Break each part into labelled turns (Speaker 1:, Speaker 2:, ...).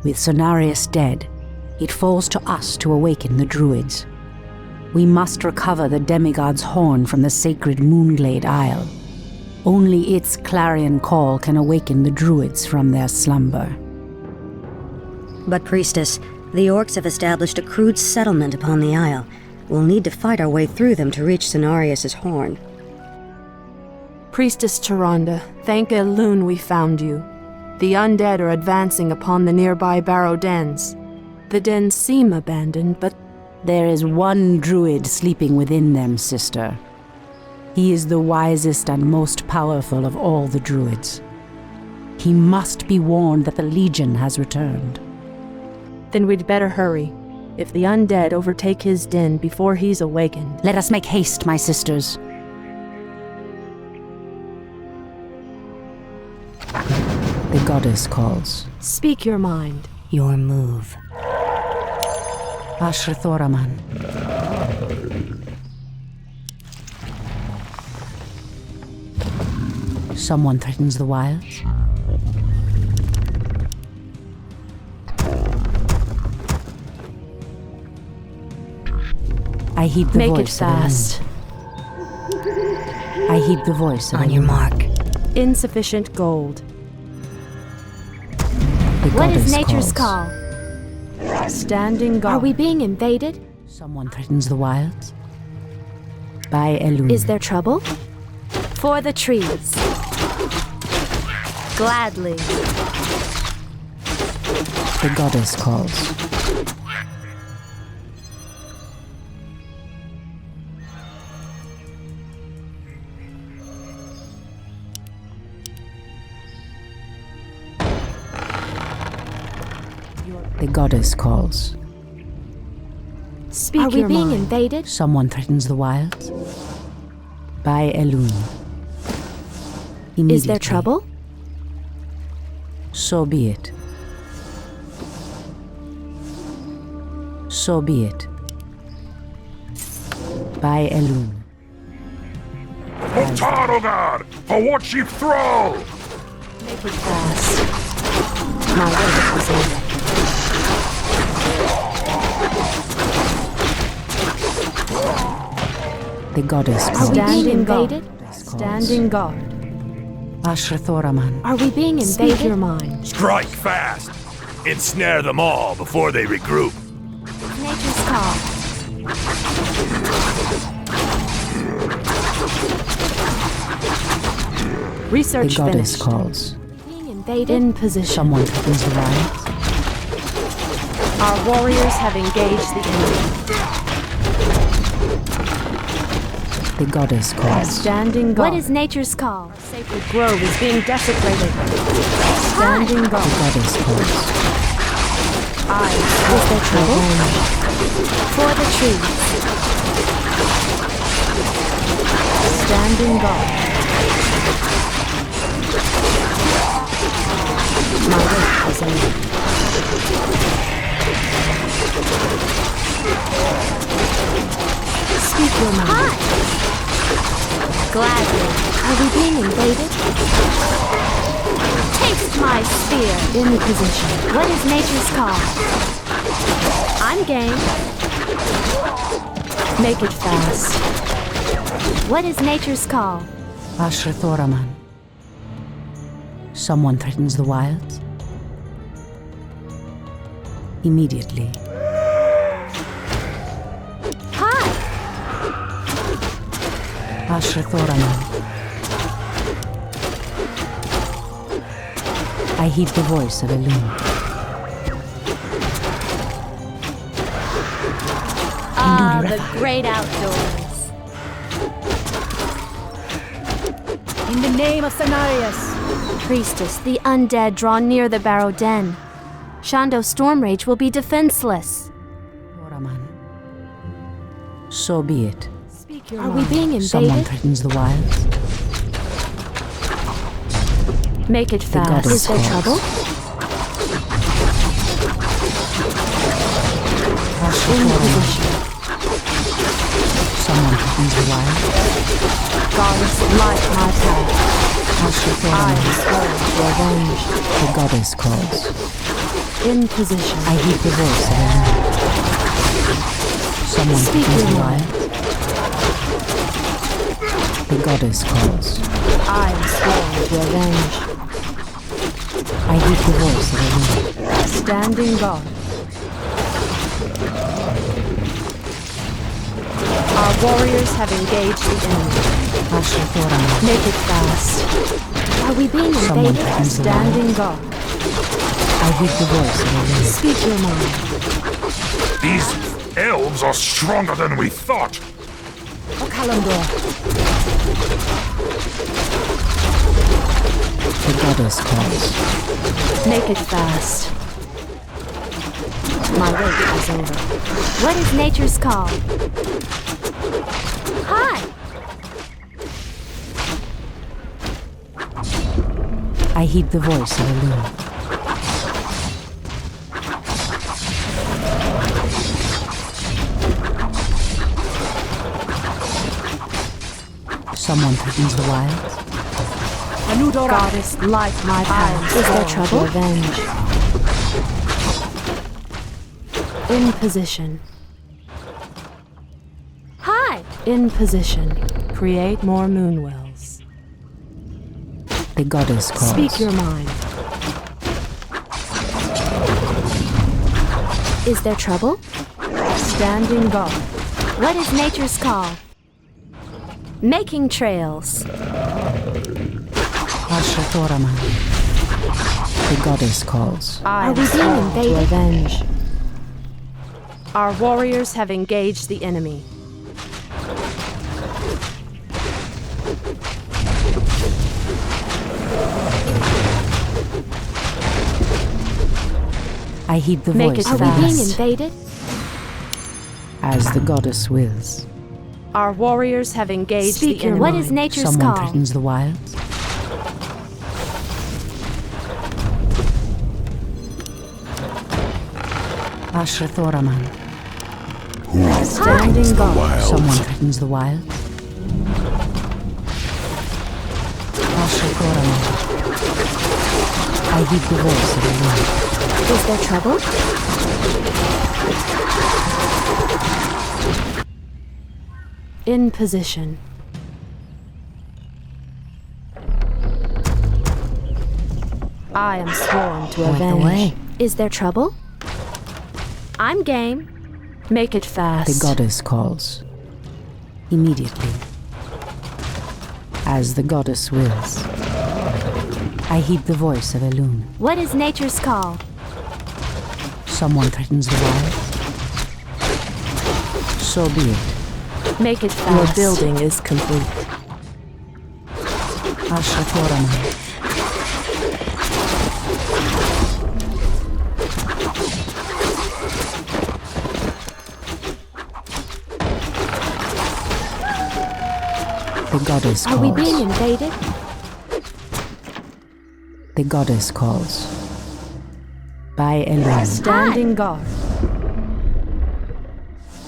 Speaker 1: With Cenarius dead, it falls to us to awaken the druids. We must recover the demigod's horn from the sacred Moonglade Isle. Only its clarion call can awaken the druids from their slumber.
Speaker 2: But Priestess, the orcs have established a crude settlement upon the isle. We'll need to fight our way through them to reach Cenarius' horn.
Speaker 3: Priestess Tyrande, thank Elune we found you. The undead are advancing upon the nearby barrow dens. The dens seem abandoned, but
Speaker 1: there is one druid sleeping within them, sister. He is the wisest and most powerful of all the druids. He must be warned that the Legion has returned.
Speaker 3: Then we'd better hurry. If the undead overtake his den before he's awakened...
Speaker 1: Let us make haste, my sisters. The goddess calls.
Speaker 3: Speak your mind.
Speaker 2: Your move.
Speaker 1: Ashrathoraman. Someone threatens the wilds. I heed the
Speaker 3: Make it
Speaker 1: voice
Speaker 3: fast.
Speaker 1: I heed the voice of
Speaker 2: On your mark.
Speaker 3: Insufficient gold.
Speaker 4: What is nature's call?
Speaker 3: Standing guard.
Speaker 4: Are we being invaded?
Speaker 1: Someone threatens the wilds. By Elune.
Speaker 4: Is there trouble? For the trees. Gladly.
Speaker 1: The goddess calls. The goddess calls.
Speaker 3: Speak
Speaker 4: Are we
Speaker 3: your
Speaker 4: being
Speaker 3: mind.
Speaker 4: invaded?
Speaker 1: Someone threatens the wilds. By Elune.
Speaker 4: Is there trouble?
Speaker 1: So be it. So be it. By Elune.
Speaker 5: Otarogar! For what ye throw!
Speaker 3: Make it fast. My work is over.
Speaker 1: The goddess
Speaker 4: Are
Speaker 1: calls.
Speaker 4: we being
Speaker 3: Standing guard.
Speaker 4: invaded?
Speaker 3: Standing guard.
Speaker 1: Ashrathoraman.
Speaker 4: Are we being
Speaker 3: Speak your
Speaker 4: invaded?
Speaker 3: mind.
Speaker 5: Strike fast! Ensnare them all before they regroup.
Speaker 4: Nature's call.
Speaker 3: Research
Speaker 1: The goddess
Speaker 3: finished.
Speaker 1: calls.
Speaker 4: Being invaded?
Speaker 3: In position.
Speaker 1: Someone threatens the wilds.
Speaker 3: Our warriors have engaged the enemy.
Speaker 1: The goddess calls.
Speaker 3: Standing guard.
Speaker 4: What is nature's call?
Speaker 3: Sacred grove is being desecrated. Standing
Speaker 1: The
Speaker 3: guard.
Speaker 1: goddess calls.
Speaker 4: Is there trouble? For the trees.
Speaker 3: Standing guard. My work is over. Speak your mind.
Speaker 4: Gladly. Are we being invaded? Taste my spear.
Speaker 3: In position.
Speaker 4: What is nature's call? I'm game.
Speaker 3: Make it fast.
Speaker 4: What is nature's call?
Speaker 1: Ashrathoraman. Someone threatens the wilds. Immediately.
Speaker 4: Hi.
Speaker 1: Ashrathoraman. I heed the voice of Elune.
Speaker 4: Ah, the great outdoors.
Speaker 6: In the name of Cenarius!
Speaker 4: Priestess, the undead draw near the barrow den. Shando Stormrage will be defenseless.
Speaker 1: Thoraman. So be it.
Speaker 3: Speak your
Speaker 4: Are we
Speaker 3: mind.
Speaker 4: being
Speaker 1: Someone
Speaker 4: invaded?
Speaker 1: threatens the wilds.
Speaker 3: Make it fast.
Speaker 1: goddess
Speaker 4: Is there
Speaker 1: calls.
Speaker 4: trouble?
Speaker 3: In position.
Speaker 1: Someone threatens the wilds.
Speaker 3: Goddess, light my path. I
Speaker 1: Ashrathoraman.
Speaker 3: swear to avenge.
Speaker 1: The goddess calls.
Speaker 3: In position.
Speaker 1: I heed the voice of Elune. Someone
Speaker 3: Speak
Speaker 1: thickens
Speaker 3: your
Speaker 1: the
Speaker 3: mind.
Speaker 1: wire. The goddess calls.
Speaker 3: I am sworn to avenge.
Speaker 1: I heed the voice of Elune.
Speaker 3: Standing guard. Our warriors have engaged the enemy.
Speaker 1: Asher Thoran.
Speaker 3: Make it fast.
Speaker 4: Are we being
Speaker 1: Someone
Speaker 4: invaded?
Speaker 1: thickens the wire.
Speaker 3: Standing guard.
Speaker 1: I heed the voice of Elune.
Speaker 3: Speak your mind.
Speaker 5: These elves are stronger than we thought.
Speaker 6: Okalandor.
Speaker 1: The goddess calls.
Speaker 3: Make it fast. My wait is over.
Speaker 4: What is nature's call? Hi!
Speaker 1: I heed the voice of Elune. Someone threatens the wilds.
Speaker 6: Anudora.
Speaker 3: Goddess, light my path.
Speaker 4: Is there
Speaker 3: Sworn
Speaker 4: trouble?
Speaker 3: to avenge. In position.
Speaker 4: Hi!
Speaker 3: In position. Create more moonwells.
Speaker 1: The goddess calls.
Speaker 3: Speak your mind.
Speaker 4: Is there trouble?
Speaker 3: Standing guard.
Speaker 4: What is nature's call? Making trails.
Speaker 1: Asher Thoraman. The goddess calls.
Speaker 3: I
Speaker 4: Are
Speaker 3: am
Speaker 4: we being
Speaker 3: sworn
Speaker 4: invaded?
Speaker 3: to avenge. Our warriors have engaged the enemy.
Speaker 1: I heed the
Speaker 3: Make
Speaker 1: voice
Speaker 3: it
Speaker 1: of
Speaker 4: Are we being
Speaker 3: fast.
Speaker 4: invaded?
Speaker 1: as the goddess wills.
Speaker 3: Our warriors have engaged
Speaker 4: Speak
Speaker 3: the
Speaker 4: your
Speaker 3: enemy.
Speaker 4: What is nature's
Speaker 1: Someone
Speaker 4: call?
Speaker 1: threatens the wilds. Asher Thoraman.
Speaker 3: Standing guard.
Speaker 1: Someone threatens the wilds. Asher Thoraman. I heed the voice of the wind.
Speaker 4: Is there trouble?
Speaker 3: In position. I am sworn to
Speaker 1: Point the
Speaker 3: avenge.
Speaker 1: way.
Speaker 4: Is there trouble? I'm game.
Speaker 3: Make it fast.
Speaker 1: The goddess calls. Immediately. As the goddess wills. I heed the voice of Elune.
Speaker 4: What is nature's call?
Speaker 1: Someone threatens the wilds. So be it.
Speaker 3: Make it fast. Your building is complete.
Speaker 1: Asher Thoraman. The goddess
Speaker 4: Are
Speaker 1: calls.
Speaker 4: we being invaded?
Speaker 1: The goddess calls. By Elune.
Speaker 3: Standing guard.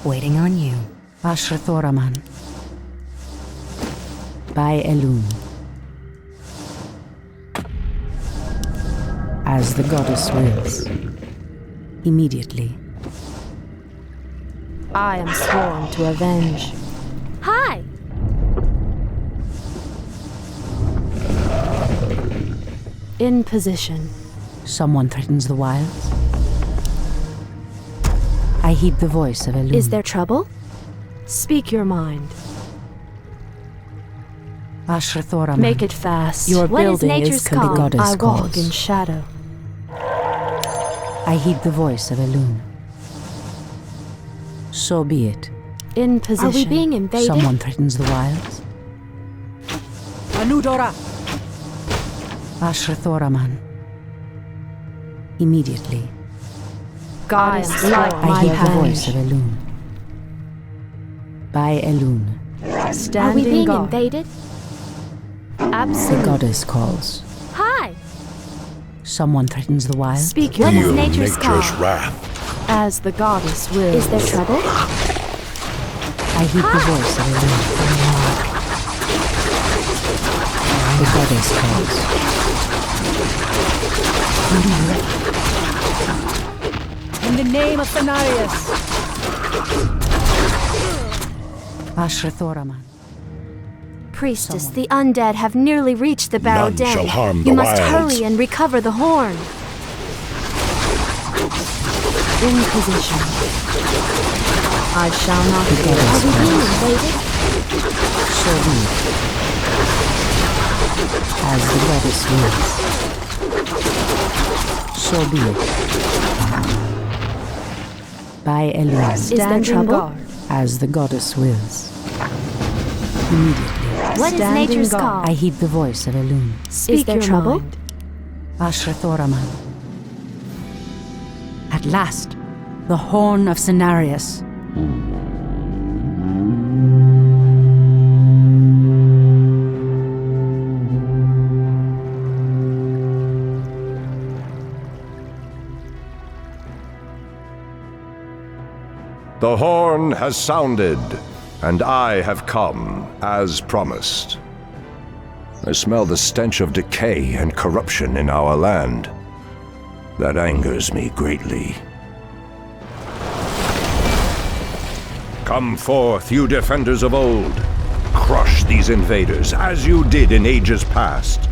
Speaker 1: Waiting on you. Asher Thoraman. By Elune. As the goddess wills. Immediately.
Speaker 3: I am sworn to avenge.
Speaker 4: Hi!
Speaker 3: In position.
Speaker 1: Someone threatens the wilds. I heed the voice of Elune.
Speaker 4: Is there trouble?
Speaker 3: Speak your mind.
Speaker 1: Asher Thoraman.
Speaker 3: Make it fast. Your
Speaker 4: What is
Speaker 3: building
Speaker 4: nature's
Speaker 3: is
Speaker 4: call?
Speaker 3: complete.
Speaker 1: The goddess
Speaker 3: I walk
Speaker 1: calls.
Speaker 3: in shadow.
Speaker 1: I heed the voice of Elune. So be it.
Speaker 3: In position.
Speaker 4: Are we being invaded?
Speaker 1: Someone threatens the wilds.
Speaker 6: Anudora.
Speaker 1: Asher Thoraman. Immediately.
Speaker 3: Goddess,
Speaker 4: I am
Speaker 3: light
Speaker 4: sworn.
Speaker 1: I
Speaker 3: my
Speaker 1: heed the
Speaker 3: hand.
Speaker 1: voice of Elune. By Elune.
Speaker 4: Are we
Speaker 3: Standing
Speaker 4: being
Speaker 3: guard.
Speaker 4: invaded?
Speaker 1: The
Speaker 3: Absolute.
Speaker 1: goddess calls.
Speaker 4: Hi!
Speaker 1: Someone threatens the wild.
Speaker 3: Speak your
Speaker 4: What is
Speaker 3: mind.
Speaker 4: nature's call?
Speaker 5: wrath.
Speaker 3: As the goddess wills.
Speaker 4: Is there trouble?
Speaker 1: I heed the voice of Elune. The goddess calls.
Speaker 6: In the name of Cenarius!
Speaker 1: Ashrathoraman.
Speaker 4: Priestess, the undead have nearly reached the Barrow
Speaker 7: None
Speaker 4: Den.
Speaker 7: shall harm
Speaker 4: You
Speaker 7: the
Speaker 4: must
Speaker 7: wilds.
Speaker 4: hurry and recover the horn.
Speaker 3: In position. I shall not fail.
Speaker 4: Are we being invaded?
Speaker 1: So be it. As the goddess wills. So be it. By Elrond.
Speaker 4: Is there
Speaker 3: Standing
Speaker 4: trouble?
Speaker 3: guard.
Speaker 1: As the goddess wills. Immediately.
Speaker 4: What is
Speaker 3: Standing
Speaker 4: nature's
Speaker 3: guard.
Speaker 4: call?
Speaker 1: I heed the voice of Elune.
Speaker 3: Speak
Speaker 4: Is there
Speaker 3: your
Speaker 4: trouble?
Speaker 3: mind.
Speaker 1: Ashrathoraman. At last, the horn of Cenarius.
Speaker 7: The horn has sounded, and I have come, as promised. I smell the stench of decay and corruption in our land. That angers me greatly. Come forth, you defenders of old. Crush these invaders, as you did in ages past.